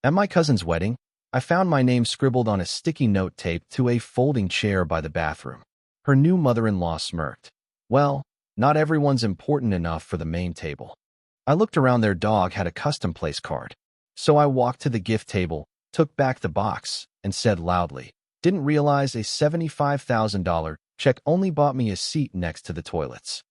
At my cousin's wedding, I found my name scribbled on a sticky note taped to a folding chair by the bathroom. Her new mother-in-law smirked. Well, not everyone's important enough for the main table. I looked around. Their dog had a custom place card. So I walked to the gift table, took back the box, and said loudly, "Didn't realize a $75,000 check only bought me a seat next to the toilets."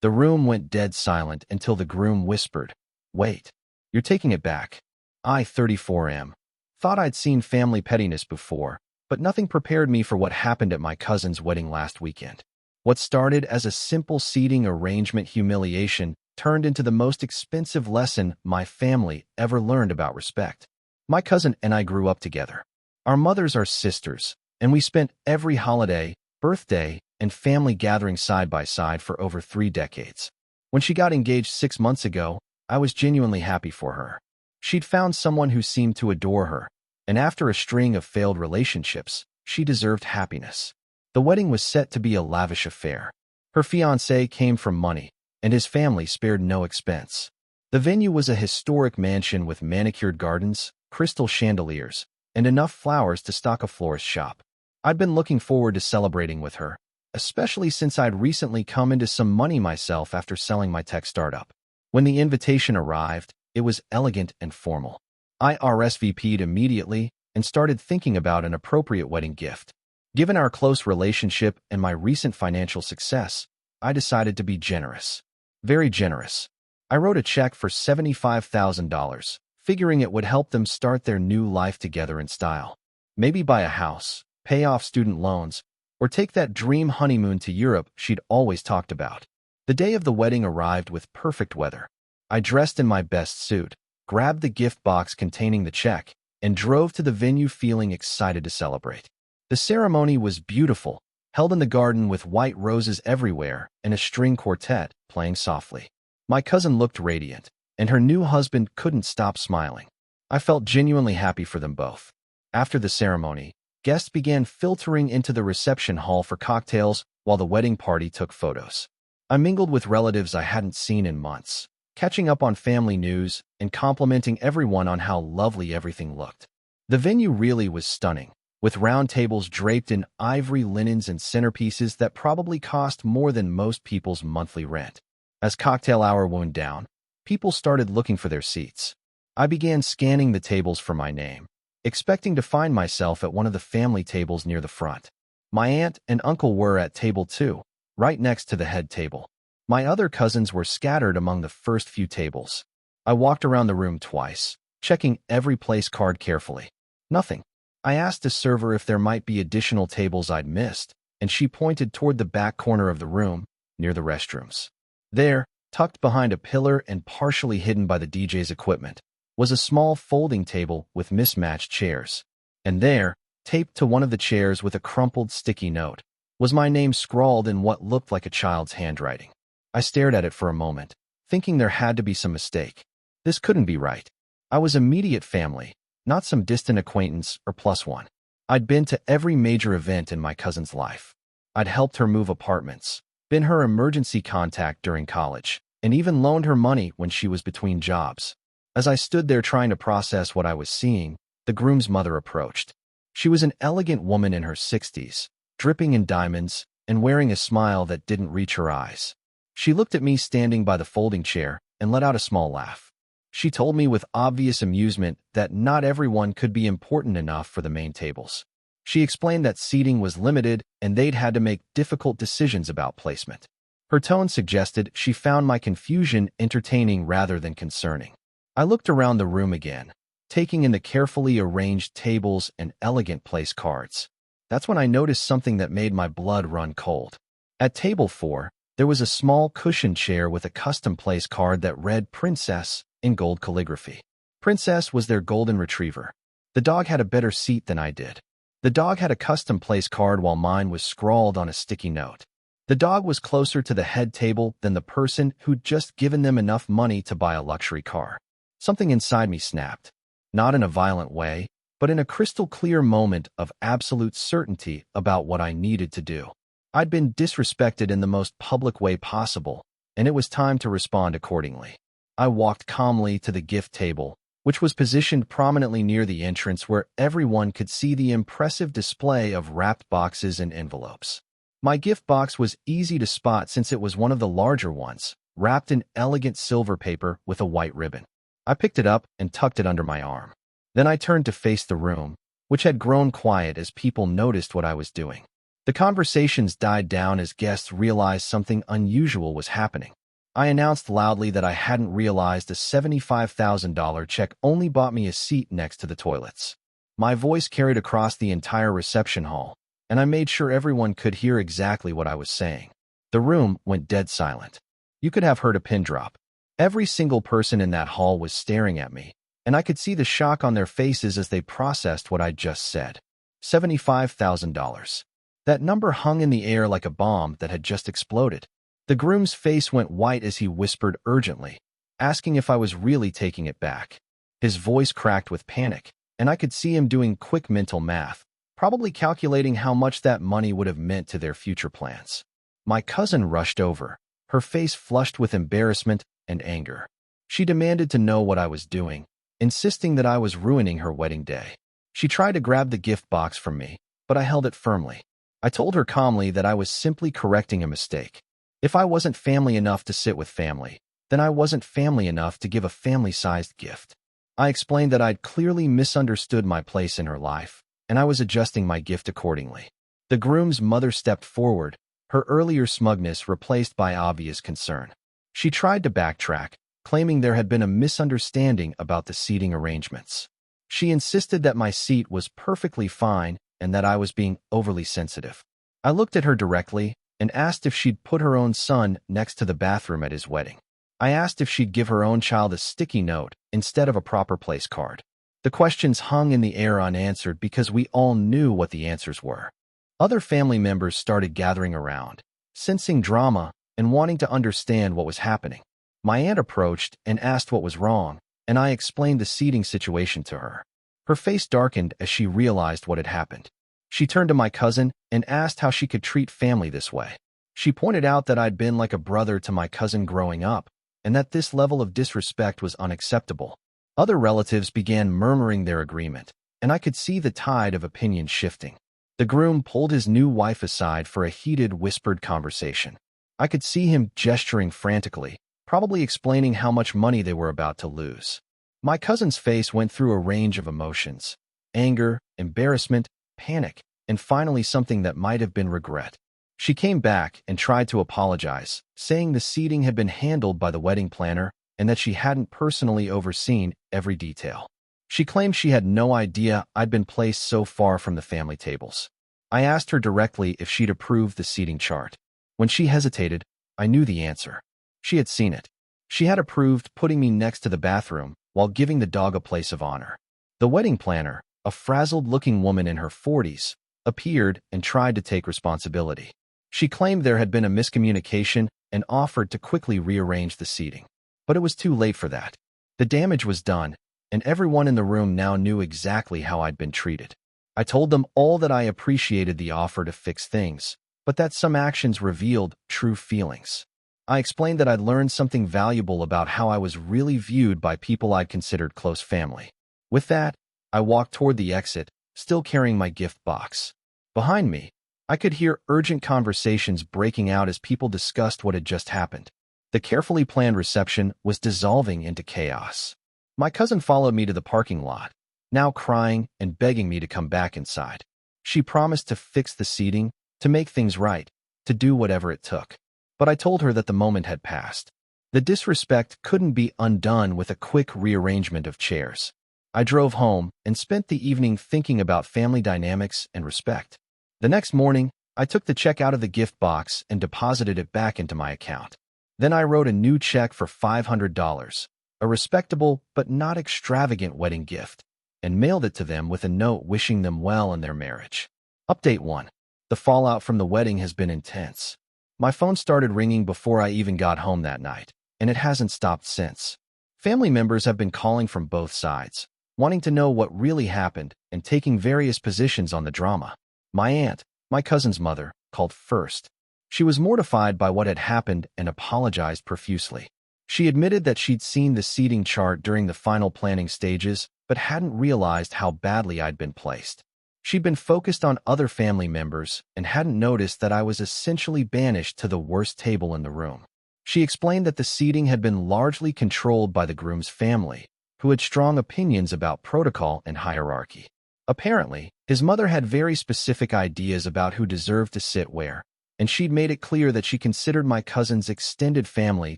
The room went dead silent until the groom whispered, "Wait, you're taking it back." I, 34 am. Thought I'd seen family pettiness before, but nothing prepared me for what happened at my cousin's wedding last weekend. What started as a simple seating arrangement humiliation turned into the most expensive lesson my family ever learned about respect. My cousin and I grew up together. Our mothers are sisters, and we spent every holiday, birthday, and family gathering side by side for over 3 decades. When she got engaged 6 months ago, I was genuinely happy for her. She'd found someone who seemed to adore her, and after a string of failed relationships, she deserved happiness. The wedding was set to be a lavish affair. Her fiancé came from money, and his family spared no expense. The venue was a historic mansion with manicured gardens, crystal chandeliers, and enough flowers to stock a florist shop. I'd been looking forward to celebrating with her, especially since I'd recently come into some money myself after selling my tech startup. When the invitation arrived, it was elegant and formal. I RSVP'd immediately and started thinking about an appropriate wedding gift. Given our close relationship and my recent financial success, I decided to be generous. Very generous. I wrote a check for $75,000, figuring it would help them start their new life together in style. Maybe buy a house, pay off student loans, or take that dream honeymoon to Europe she'd always talked about. The day of the wedding arrived with perfect weather. I dressed in my best suit, grabbed the gift box containing the check, and drove to the venue feeling excited to celebrate. The ceremony was beautiful, held in the garden with white roses everywhere and a string quartet playing softly. My cousin looked radiant, and her new husband couldn't stop smiling. I felt genuinely happy for them both. After the ceremony, guests began filtering into the reception hall for cocktails while the wedding party took photos. I mingled with relatives I hadn't seen in months, catching up on family news and complimenting everyone on how lovely everything looked. The venue really was stunning, with round tables draped in ivory linens and centerpieces that probably cost more than most people's monthly rent. As cocktail hour wound down, people started looking for their seats. I began scanning the tables for my name, expecting to find myself at one of the family tables near the front. My aunt and uncle were at table 2, right next to the head table. My other cousins were scattered among the first few tables. I walked around the room twice, checking every place card carefully. Nothing. I asked the server if there might be additional tables I'd missed, and she pointed toward the back corner of the room, near the restrooms. There, tucked behind a pillar and partially hidden by the DJ's equipment, was a small folding table with mismatched chairs. And there, taped to one of the chairs with a crumpled sticky note, was my name scrawled in what looked like a child's handwriting. I stared at it for a moment, thinking there had to be some mistake. This couldn't be right. I was immediate family, not some distant acquaintance or +1. I'd been to every major event in my cousin's life. I'd helped her move apartments, been her emergency contact during college, and even loaned her money when she was between jobs. As I stood there trying to process what I was seeing, the groom's mother approached. She was an elegant woman in her 60s, dripping in diamonds and wearing a smile that didn't reach her eyes. She looked at me standing by the folding chair and let out a small laugh. She told me with obvious amusement that not everyone could be important enough for the main tables. She explained that seating was limited and they'd had to make difficult decisions about placement. Her tone suggested she found my confusion entertaining rather than concerning. I looked around the room again, taking in the carefully arranged tables and elegant place cards. That's when I noticed something that made my blood run cold. At table 4, there was a small cushioned chair with a custom place card that read Princess in gold calligraphy. Princess was their golden retriever. The dog had a better seat than I did. The dog had a custom place card while mine was scrawled on a sticky note. The dog was closer to the head table than the person who'd just given them enough money to buy a luxury car. Something inside me snapped, not in a violent way, but in a crystal clear moment of absolute certainty about what I needed to do. I'd been disrespected in the most public way possible, and it was time to respond accordingly. I walked calmly to the gift table, which was positioned prominently near the entrance where everyone could see the impressive display of wrapped boxes and envelopes. My gift box was easy to spot since it was one of the larger ones, wrapped in elegant silver paper with a white ribbon. I picked it up and tucked it under my arm. Then I turned to face the room, which had grown quiet as people noticed what I was doing. The conversations died down as guests realized something unusual was happening. I announced loudly that I hadn't realized a $75,000 check only bought me a seat next to the toilets. My voice carried across the entire reception hall, and I made sure everyone could hear exactly what I was saying. The room went dead silent. You could have heard a pin drop. Every single person in that hall was staring at me, and I could see the shock on their faces as they processed what I'd just said. $75,000. That number hung in the air like a bomb that had just exploded. The groom's face went white as he whispered urgently, asking if I was really taking it back. His voice cracked with panic, and I could see him doing quick mental math, probably calculating how much that money would have meant to their future plans. My cousin rushed over, her face flushed with embarrassment and anger. She demanded to know what I was doing, insisting that I was ruining her wedding day. She tried to grab the gift box from me, but I held it firmly. I told her calmly that I was simply correcting a mistake. If I wasn't family enough to sit with family, then I wasn't family enough to give a family-sized gift. I explained that I'd clearly misunderstood my place in her life, and I was adjusting my gift accordingly. The groom's mother stepped forward, her earlier smugness replaced by obvious concern. She tried to backtrack, claiming there had been a misunderstanding about the seating arrangements. She insisted that my seat was perfectly fine and that I was being overly sensitive. I looked at her directly and asked if she'd put her own son next to the bathroom at his wedding. I asked if she'd give her own child a sticky note instead of a proper place card. The questions hung in the air unanswered because we all knew what the answers were. Other family members started gathering around, sensing drama and wanting to understand what was happening. My aunt approached and asked what was wrong, and I explained the seating situation to her. Her face darkened as she realized what had happened. She turned to my cousin and asked how she could treat family this way. She pointed out that I'd been like a brother to my cousin growing up, and that this level of disrespect was unacceptable. Other relatives began murmuring their agreement, and I could see the tide of opinion shifting. The groom pulled his new wife aside for a heated, whispered conversation. I could see him gesturing frantically, probably explaining how much money they were about to lose. My cousin's face went through a range of emotions: anger, embarrassment, panic, and finally something that might have been regret. She came back and tried to apologize, saying the seating had been handled by the wedding planner and that she hadn't personally overseen every detail. She claimed she had no idea I'd been placed so far from the family tables. I asked her directly if she'd approved the seating chart. When she hesitated, I knew the answer. She had seen it. She had approved putting me next to the bathroom while giving the dog a place of honor. The wedding planner, a frazzled-looking woman in her 40s, appeared and tried to take responsibility. She claimed there had been a miscommunication and offered to quickly rearrange the seating. But it was too late for that. The damage was done, and everyone in the room now knew exactly how I'd been treated. I told them all that I appreciated the offer to fix things, but that some actions revealed true feelings. I explained that I'd learned something valuable about how I was really viewed by people I'd considered close family. With that, I walked toward the exit, still carrying my gift box. Behind me, I could hear urgent conversations breaking out as people discussed what had just happened. The carefully planned reception was dissolving into chaos. My cousin followed me to the parking lot, now crying and begging me to come back inside. She promised to fix the seating, to make things right, to do whatever it took. But I told her that the moment had passed. The disrespect couldn't be undone with a quick rearrangement of chairs. I drove home and spent the evening thinking about family dynamics and respect. The next morning, I took the check out of the gift box and deposited it back into my account. Then I wrote a new check for $500, a respectable but not extravagant wedding gift, and mailed it to them with a note wishing them well in their marriage. Update 1. The fallout from the wedding has been intense. My phone started ringing before I even got home that night, and it hasn't stopped since. Family members have been calling from both sides, wanting to know what really happened and taking various positions on the drama. My aunt, my cousin's mother, called first. She was mortified by what had happened and apologized profusely. She admitted that she'd seen the seating chart during the final planning stages, but hadn't realized how badly I'd been placed. She'd been focused on other family members and hadn't noticed that I was essentially banished to the worst table in the room. She explained that the seating had been largely controlled by the groom's family, who had strong opinions about protocol and hierarchy. Apparently, his mother had very specific ideas about who deserved to sit where, and she'd made it clear that she considered my cousin's extended family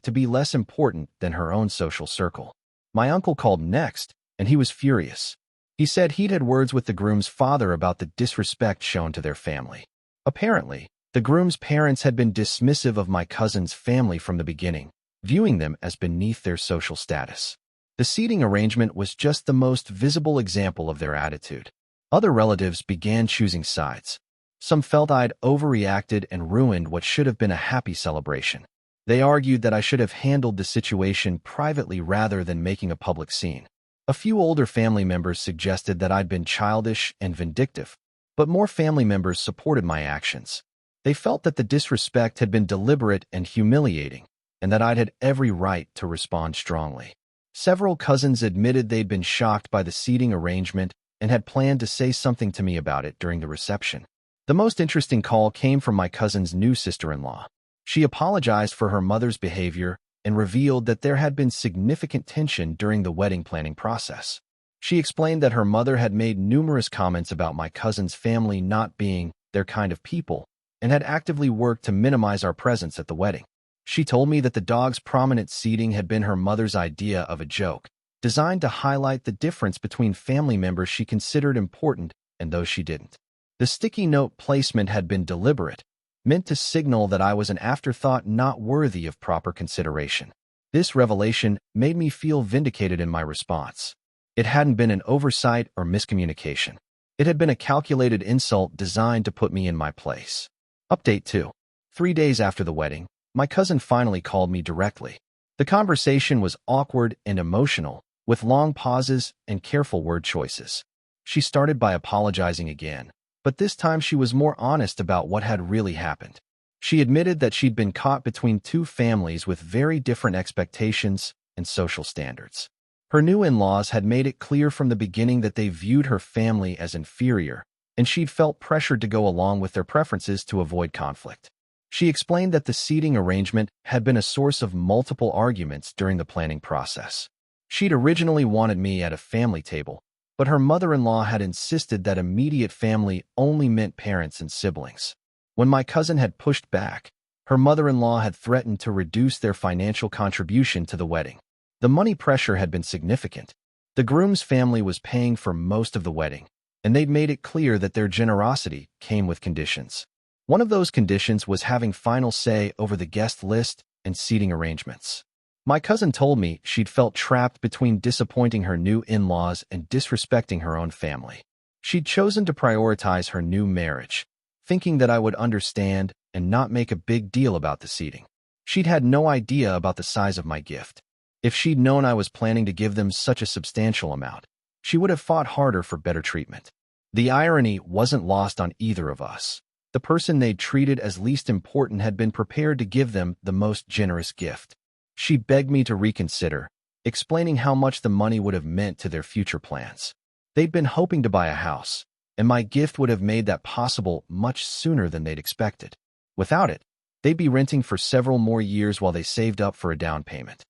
to be less important than her own social circle. My uncle called next, and he was furious. He said he'd had words with the groom's father about the disrespect shown to their family. Apparently, the groom's parents had been dismissive of my cousin's family from the beginning, viewing them as beneath their social status. The seating arrangement was just the most visible example of their attitude. Other relatives began choosing sides. Some felt I'd overreacted and ruined what should have been a happy celebration. They argued that I should have handled the situation privately rather than making a public scene. A few older family members suggested that I'd been childish and vindictive, but more family members supported my actions. They felt that the disrespect had been deliberate and humiliating, and that I'd had every right to respond strongly. Several cousins admitted they'd been shocked by the seating arrangement and had planned to say something to me about it during the reception. The most interesting call came from my cousin's new sister-in-law. She apologized for her mother's behavior and revealed that there had been significant tension during the wedding planning process. She explained that her mother had made numerous comments about my cousin's family not being their kind of people and had actively worked to minimize our presence at the wedding. She told me that the dog's prominent seating had been her mother's idea of a joke, designed to highlight the difference between family members she considered important and those she didn't. The sticky note placement had been deliberate, meant to signal that I was an afterthought not worthy of proper consideration. This revelation made me feel vindicated in my response. It hadn't been an oversight or miscommunication. It had been a calculated insult designed to put me in my place. Update 2. 3 days after the wedding, my cousin finally called me directly. The conversation was awkward and emotional, with long pauses and careful word choices. She started by apologizing again, but this time she was more honest about what had really happened. She admitted that she'd been caught between two families with very different expectations and social standards. Her new in-laws had made it clear from the beginning that they viewed her family as inferior, and she'd felt pressured to go along with their preferences to avoid conflict. She explained that the seating arrangement had been a source of multiple arguments during the planning process. She'd originally wanted me at a family table, but her mother-in-law had insisted that immediate family only meant parents and siblings. When my cousin had pushed back, her mother-in-law had threatened to reduce their financial contribution to the wedding. The money pressure had been significant. The groom's family was paying for most of the wedding, and they'd made it clear that their generosity came with conditions. One of those conditions was having final say over the guest list and seating arrangements. My cousin told me she'd felt trapped between disappointing her new in-laws and disrespecting her own family. She'd chosen to prioritize her new marriage, thinking that I would understand and not make a big deal about the seating. She'd had no idea about the size of my gift. If she'd known I was planning to give them such a substantial amount, she would have fought harder for better treatment. The irony wasn't lost on either of us. The person they'd treated as least important had been prepared to give them the most generous gift. She begged me to reconsider, explaining how much the money would have meant to their future plans. They'd been hoping to buy a house, and my gift would have made that possible much sooner than they'd expected. Without it, they'd be renting for several more years while they saved up for a down payment.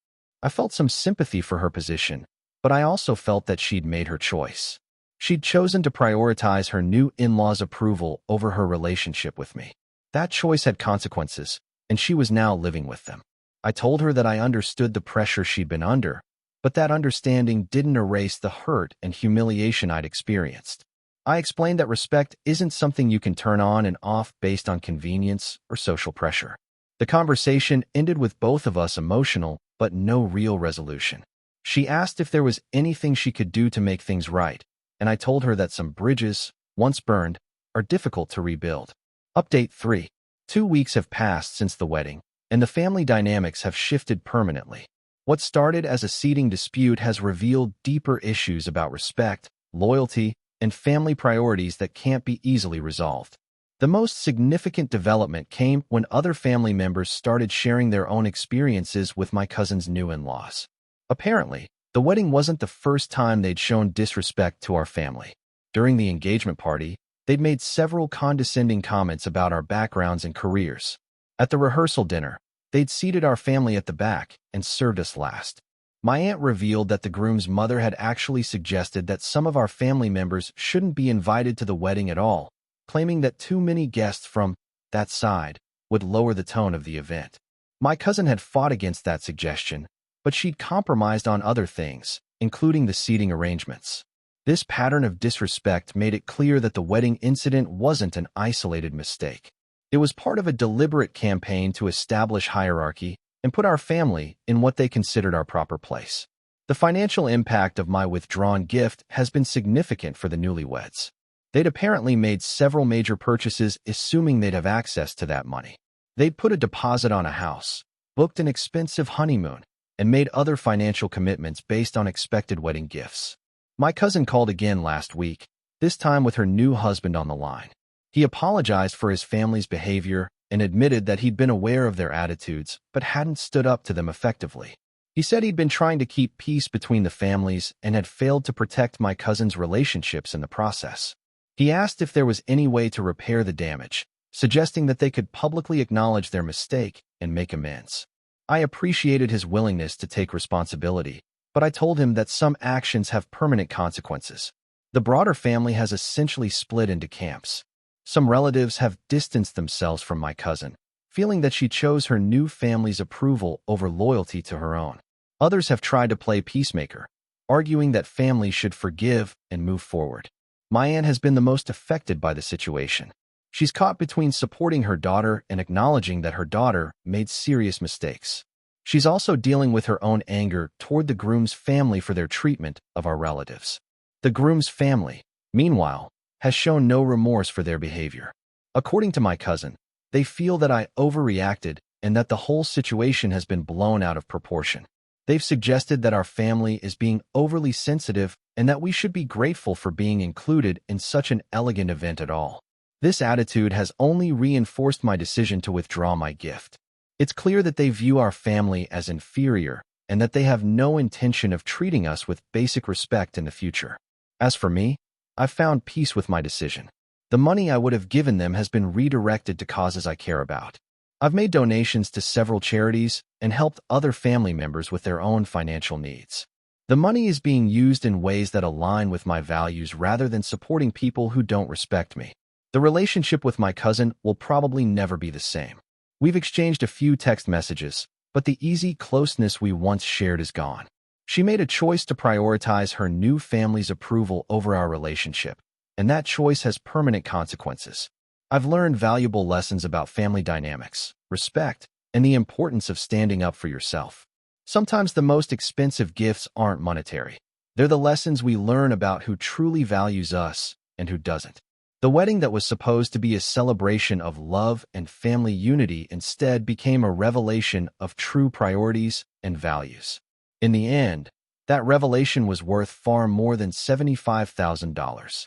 I felt some sympathy for her position, but I also felt that she'd made her choice. She'd chosen to prioritize her new in-laws' approval over her relationship with me. That choice had consequences, and she was now living with them. I told her that I understood the pressure she'd been under, but that understanding didn't erase the hurt and humiliation I'd experienced. I explained that respect isn't something you can turn on and off based on convenience or social pressure. The conversation ended with both of us emotional, but no real resolution. She asked if there was anything she could do to make things right, and I told her that some bridges, once burned, are difficult to rebuild. Update 3. 2 weeks have passed since the wedding, and the family dynamics have shifted permanently. What started as a seating dispute has revealed deeper issues about respect, loyalty, and family priorities that can't be easily resolved. The most significant development came when other family members started sharing their own experiences with my cousin's new in-laws. Apparently, the wedding wasn't the first time they'd shown disrespect to our family. During the engagement party, they'd made several condescending comments about our backgrounds and careers. At the rehearsal dinner, they'd seated our family at the back and served us last. My aunt revealed that the groom's mother had actually suggested that some of our family members shouldn't be invited to the wedding at all, claiming that too many guests from that side would lower the tone of the event. My cousin had fought against that suggestion, but she'd compromised on other things, including the seating arrangements. This pattern of disrespect made it clear that the wedding incident wasn't an isolated mistake. It was part of a deliberate campaign to establish hierarchy and put our family in what they considered our proper place. The financial impact of my withdrawn gift has been significant for the newlyweds. They'd apparently made several major purchases assuming they'd have access to that money. They'd put a deposit on a house, booked an expensive honeymoon, and made other financial commitments based on expected wedding gifts. My cousin called again last week, this time with her new husband on the line. He apologized for his family's behavior and admitted that he'd been aware of their attitudes but hadn't stood up to them effectively. He said he'd been trying to keep peace between the families and had failed to protect my cousin's relationships in the process. He asked if there was any way to repair the damage, suggesting that they could publicly acknowledge their mistake and make amends. I appreciated his willingness to take responsibility, but I told him that some actions have permanent consequences. The broader family has essentially split into camps. Some relatives have distanced themselves from my cousin, feeling that she chose her new family's approval over loyalty to her own. Others have tried to play peacemaker, arguing that families should forgive and move forward. My aunt has been the most affected by the situation. She's caught between supporting her daughter and acknowledging that her daughter made serious mistakes. She's also dealing with her own anger toward the groom's family for their treatment of our relatives. The groom's family, meanwhile, has shown no remorse for their behavior. According to my cousin, they feel that I overreacted and that the whole situation has been blown out of proportion. They've suggested that our family is being overly sensitive and that we should be grateful for being included in such an elegant event at all. This attitude has only reinforced my decision to withdraw my gift. It's clear that they view our family as inferior and that they have no intention of treating us with basic respect in the future. As for me, I've found peace with my decision. The money I would have given them has been redirected to causes I care about. I've made donations to several charities and helped other family members with their own financial needs. The money is being used in ways that align with my values rather than supporting people who don't respect me. The relationship with my cousin will probably never be the same. We've exchanged a few text messages, but the easy closeness we once shared is gone. She made a choice to prioritize her new family's approval over our relationship, and that choice has permanent consequences. I've learned valuable lessons about family dynamics, respect, and the importance of standing up for yourself. Sometimes the most expensive gifts aren't monetary. They're the lessons we learn about who truly values us and who doesn't. The wedding that was supposed to be a celebration of love and family unity instead became a revelation of true priorities and values. In the end, that revelation was worth far more than $75,000.